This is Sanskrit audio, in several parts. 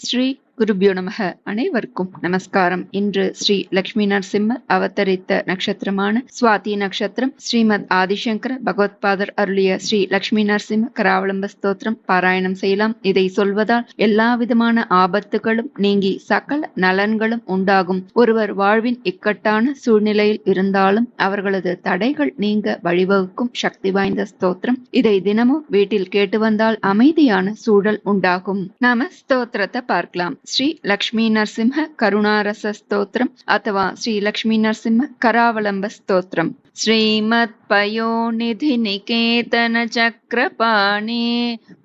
ஸ்ரீ குருபியோ நமக. அனைவருக்கும் நமஸ்காரம். இன்று ஸ்ரீ லக்ஷ்மி நரசிம்மர் அவதரித்த நட்சத்திரமான சுவாதி நட்சத்திரம். ஸ்ரீமத் ஆதிசங்கர பகவத்பாதர் அருளிய ஸ்ரீ லக்ஷ்மி நரசிம்ம கராவலம்ப ஸ்தோத்திரம் பாராயணம் செய்யலாம். இதை சொல்வதால் எல்லா விதமான ஆபத்துகளும் நீங்கி சகல நலன்களும் உண்டாகும். ஒருவர் வாழ்வின் இக்கட்டான சூழ்நிலையில் இருந்தாலும் அவர்களது தடைகள் நீங்க வழிவகுக்கும் சக்தி வாய்ந்த ஸ்தோத்திரம். இதை தினமும் வீட்டில் கேட்டு வந்தால் அமைதியான சூழல் உண்டாகும். நாம ஸ்தோத்திரத்தை பார்க்கலாம். ஸ்ரீ லக்ஷ்மி நரசிம்ம கருணாரச ஸ்தோத்திரம் அथवा ஸ்ரீ லக்ஷ்மி நரசிம்ம கராவலம்ப ஸ்தோத்திரம். ஸ்ரீமத் பயோநிதி நிகேதன சக்கரபாணி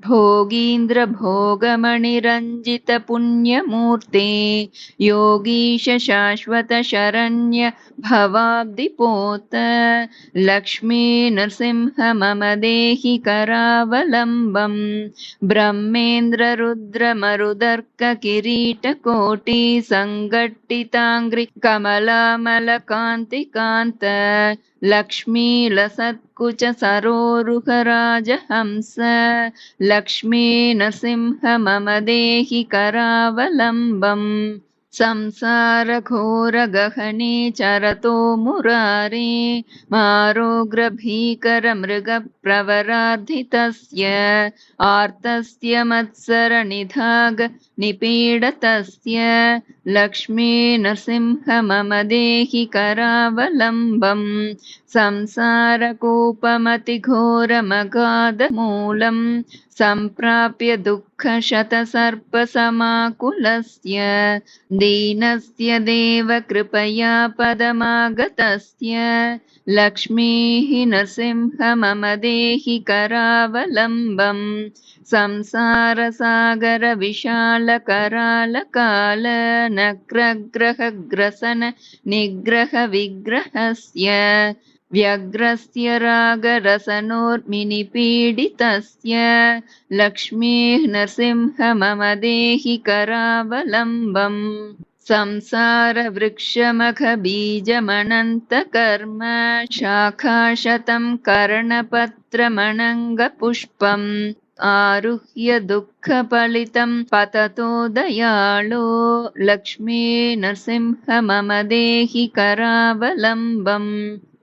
भोगीन्द्र भोगमणिरञ्जित पुण्यमूर्ते योगीश शाश्वत शरण्य भवाब्धिपोत लक्ष्मी नरसिंह मम देहि करावलम्बं ब्रह्मेन्द्र रुद्र मरुदर्क किरीटकोटि संगट्टिताङ्घ्रि कमलामलकान्तिकान्त लक्ष्मी लसत्कुच सरोरुहराजहंस लक्ष्मी नरसिंह मम देहि करावलम्बम् संसार घोर गहने चरतो मुरारे मारोग्र भीकर मृग प्रवराधितस्य आर्तस्य मत्सर निधाग निपीडतस्य लक्ष्मी नरसिंह मम देहि करावलम्बम् संसार कूपमति घोर मगाध मूलम् सम्प्राप्य दुःख शत सर्प समाकुलस्य दीनस्य देव कृपया पदमागतस्य लक्ष्मीः नरसिंह मम देहि करावलम्बम् संसार सागर विशाल कराल काल नक्रग्रह ग्रसन निग्रह विग्रहस्य व्यग्रस्य रागरसनोर्मिनिपीडितस्य लक्ष्मीः नरसिंह मम देहि करावलम्बम् संसार वृक्षमख बीजमनन्तकर्म शाखाशतं कर्णपत्रमणङ्गपुष्पम् आरुह्य दुःखफलितं पततो दयाळो लक्ष्मी नरसिंह मम देहि करावलम्बम्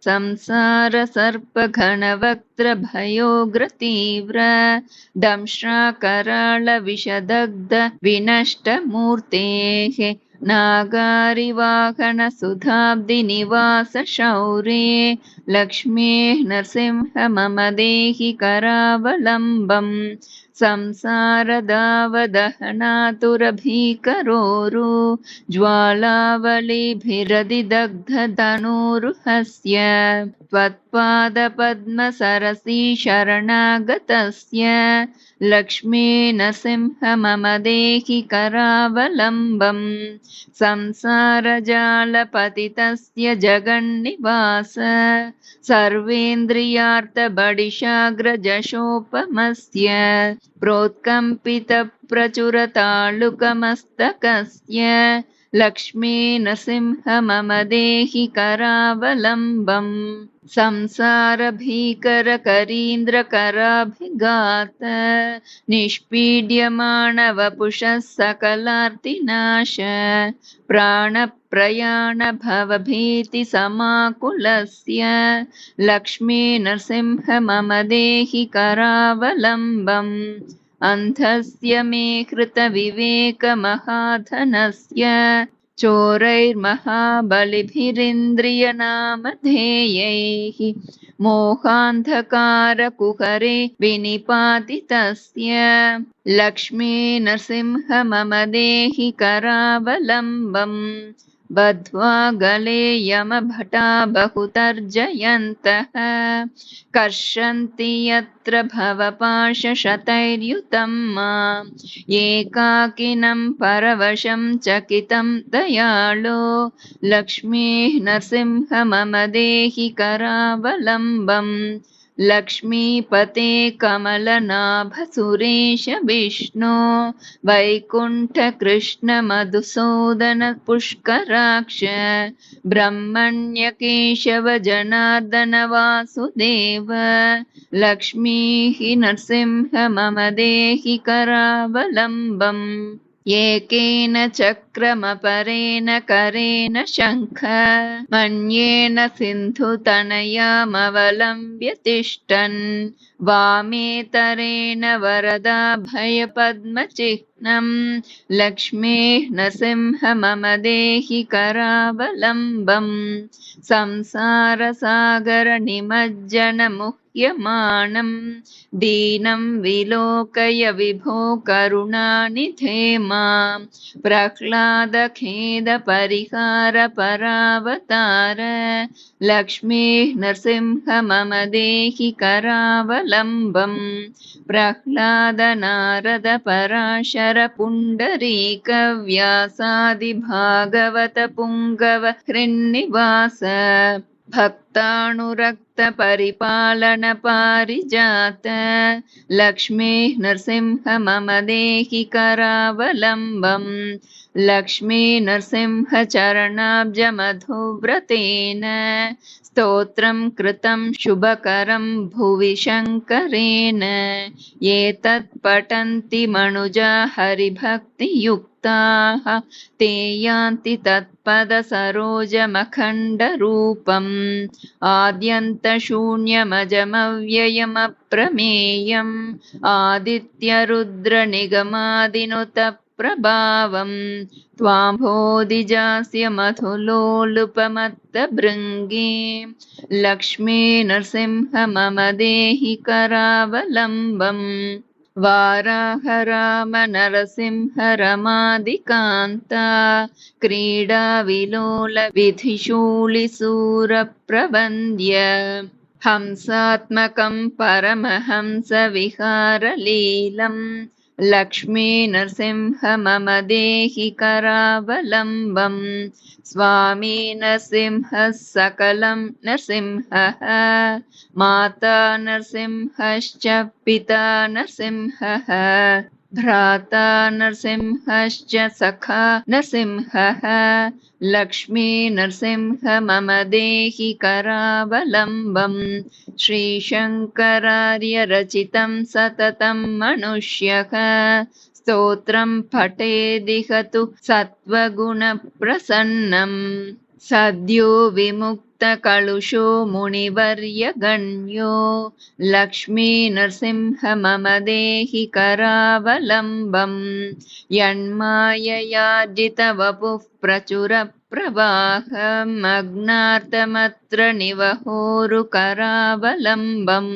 संसार सर्प घनवक्त्र भयोग्र तीव्र दंष्ट्रा कराळ विषदग्ध विनष्ट मूर्तेः नागारिवाहन सुधाब्धि निवास शौर्ये लक्ष्मीः नरसिंह मम देहि करावलम्बम् संसार दावदहनातुरभीकरोरु ज्वालावलिभिरधिदग्धधनुरुहस्य त्वत्पादपद्मसरसि शरणागतस्य लक्ष्मी नरसिंह मम देहि करावलम्बम् संसारजालपतितस्य जगन्निवास सर्वेन्द्रियार्थबडिशाग्रजशोपमस्य प्रोत्कम्पितप्रचुरतालुकमस्तकस्य लक्ष्मी नरसिंह मम देहि करावलम्बम् संसार भीकर करीन्द्र कराभिघात निष्पीड्यमाण वपुषः सकलार्तिनाश प्राणप्रयाण भवभीति समाकुलस्य लक्ष्मी नरसिंह मम देहि करावलम्बम् अन्धस्य मे कृत विवेक महाधनस्य चोरैर्महाबलिभिरिन्द्रियनामधेयैः मोहान्धकारकुहरे विनिपातितस्य लक्ष्मी नरसिंह मम देहि करावलम्बम् बद्ध्वा गले यमभटा बहुतर्जयन्तः कर्षन्ति यत्र भवपाशशतैर्युतं माम् एकाकिनं परवशं चकितं दयाळो लक्ष्मीः नरसिंह मम देहि करावलम्बम् लक्ष्मीपते कमलनाभ सुरेश विष्णु वैकुण्ठ कृष्ण मधुसूदन पुष्कराक्ष ब्रह्मण्य केशव जनार्दन वासुदेव लक्ष्मीः नरसिंह मम देहि करावलम्बम् एकेन चक्रमपरेण करेण शङ्ख मन्येन सिन्धुतनयामवलम्ब्य तिष्ठन् वामेतरेण वरदाभयपद्मचिह्नं लक्ष्मीः नृसिंह मम देहि करावलम्बम् संसारसागरनिमज्जनमुह्यमाणं दीनं विलोकय विभो करुणानिधे मां प्रह्लादखेदपरिहारपरावतार लक्ष्मीः नृसिंह मम देहि करावलम्बम् प्रह्लादनारदपराशरपुण्डरीकव्यासादिभागवतपुङ्गव हृन्निवास भक्तानुरक्तपरिपालनपारिजात लक्ष्मीः नृसिंह मम देहि करावलम्बम् लक्ष्मी नृसिंह चरणाब्जमधुव्रतेन स्तोत्रं कृतं शुभकरं भुवि शङ्करेण एतत् पठन्ति मनुजा हरिभक्तियुक्ताः ते यान्ति तत्पदसरोजमखण्डरूपम् आद्यन्तशून्यमजमव्ययमप्रमेयम् आदित्यरुद्रनिगमादिनुत प्रभावं त्वाम्भोधिजास्य मधुलोलुपमत्तभृङ्गी लक्ष्मी नृसिंह मम देहि करावलम्बम् वाराहराम नरसिंह रमादिकान्ता क्रीडाविलोल विधिशूलिसूरप्रबन्ध्य हंसात्मकं परमहंसविहारलीलम् लक्ष्मी नृसिंह मम देहि करावलम्बम् स्वामी नृसिंहः सकलं नृसिंहः माता नृसिंहश्च पिता नृसिंहः भ्राता नृसिंहश्च सखा नृसिंहः लक्ष्मी नृसिंह मम देहि करावलम्बम् श्रीशङ्करार्यरचितं सततं मनुष्यः स्तोत्रं पठेदिह तु सत्त्वगुणप्रसन्नम् सद्यो विमुक्तकलुषो मुनिवर्यगण्यो लक्ष्मी नृसिंह मम देहि करावलम्बम् यन्माययार्जितवपुः प्रचुरप्रवाहमग्नार्तमत्र निवहोरुकरावलम्बम्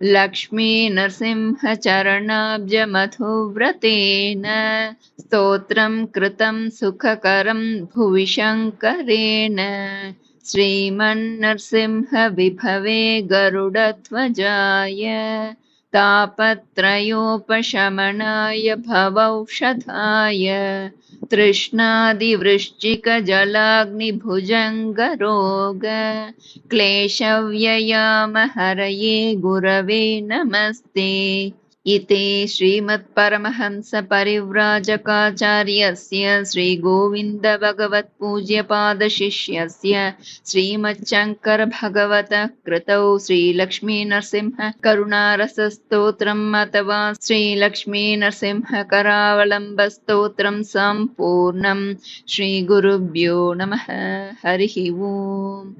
लक्ष्मी नृसिंह चरणाब्जमधुव्रतेन स्तोत्रं कृतं सुखकरं भुवि शङ्करेण श्रीमन्नृसिंह विभवे गरुडध्वजाय तापत्रयोपशमनाय भवौषधाय तृष्णादिवृश्चिकजलाग्निभुजङ्गरोग क्लेशव्ययामहरये गुरवे नमस्ते इति श्रीमत्परमहंसपरिव्राजकाचार्यस्य श्रीगोविन्दभगवत्पूज्यपादशिष्यस्य श्रीमच्छङ्करभगवतः कृतौ श्रीलक्ष्मीनरसिंह करुणारसस्तोत्रम् अथवा श्रीलक्ष्मीनरसिंहकरावलम्बस्तोत्रं सम्पूर्णम् श्रीगुरुभ्यो नमः हरिः ओम्।